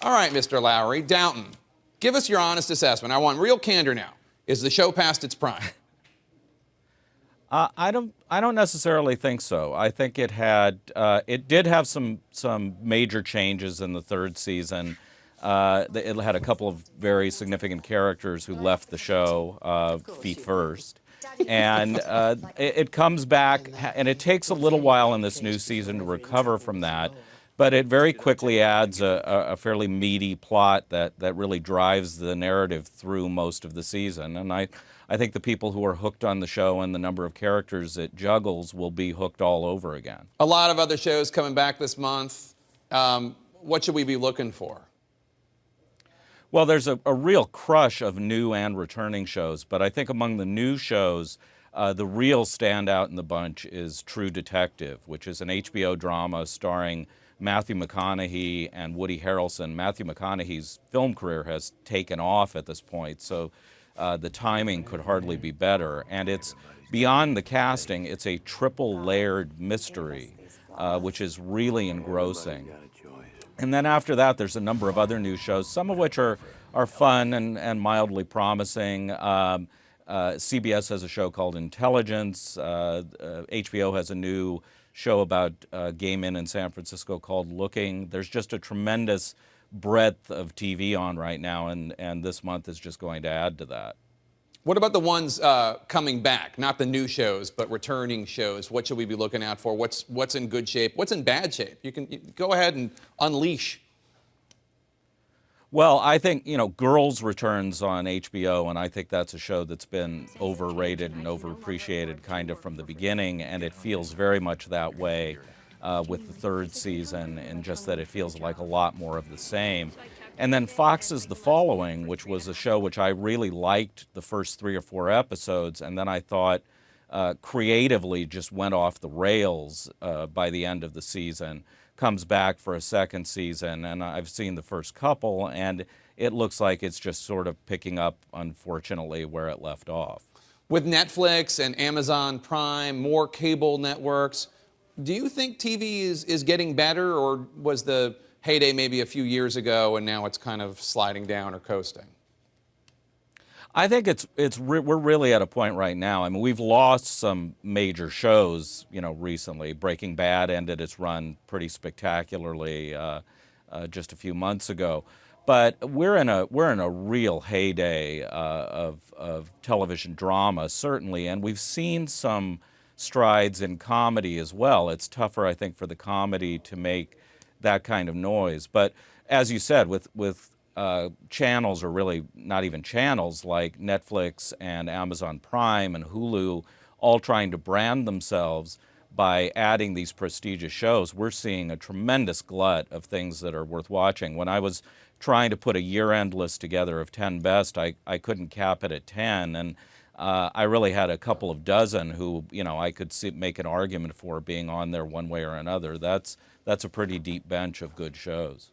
All right, Mr. Lowry, Downton, give us your honest assessment. I want real candor now. Is the show past its prime? I don't necessarily think so. I think it did have some major changes in the third season. It had a couple of very significant characters who left the show feet first. And it comes back, and it takes a little while in this new season to recover from that. But it very quickly adds a fairly meaty plot that really drives the narrative through most of the season. And I think the people who are hooked on the show and the number of characters it juggles will be hooked all over again. A lot of other shows coming back this month. What should we be looking for? Well, there's a real crush of new and returning shows, but I think among the new shows, the real standout in the bunch is True Detective, which is an HBO drama starring Matthew McConaughey and Woody Harrelson. Matthew McConaughey's film career has taken off at this point, so the timing could hardly be better. And it's beyond the casting, it's a triple-layered mystery, which is really engrossing. And then after that, there's a number of other new shows, some of which are fun and mildly promising. CBS has a show called Intelligence. HBO has a new show about gay men in San Francisco called Looking. There's just a tremendous breadth of TV on right now, and this month is just going to add to that. What about the ones coming back? Not the new shows, but returning shows. What should we be looking out for? What's in good shape? What's in bad shape? You go ahead and unleash. Well, I think, Girls returns on HBO, and I think that's a show that's been overrated and overappreciated kind of from the beginning, and it feels very much that way with the third season, and just that it feels like a lot more of the same. And then Fox's The Following, which was a show which I really liked the first 3 or 4 episodes, and then I thought creatively just went off the rails by the end of the season, comes back for a second season, and I've seen the first couple, and it looks like it's just sort of picking up, unfortunately, where it left off. With Netflix and Amazon Prime, more cable networks, do you think TV is getting better, or was the heyday maybe a few years ago and now it's kind of sliding down or coasting? I think we're really at a point right now. I mean, we've lost some major shows, recently. Breaking Bad ended its run pretty spectacularly just a few months ago. But we're in a real heyday of television drama, certainly, and we've seen some strides in comedy as well. It's tougher, I think, for the comedy to make that kind of noise. But as you said, with channels, or really not even channels, like Netflix and Amazon Prime and Hulu, all trying to brand themselves by adding these prestigious shows, we're seeing a tremendous glut of things that are worth watching. When I was trying to put a year-end list together of 10 best, I couldn't cap it at 10, and I really had a couple of dozen who, I could make an argument for being on there one way or another. That's a pretty deep bench of good shows.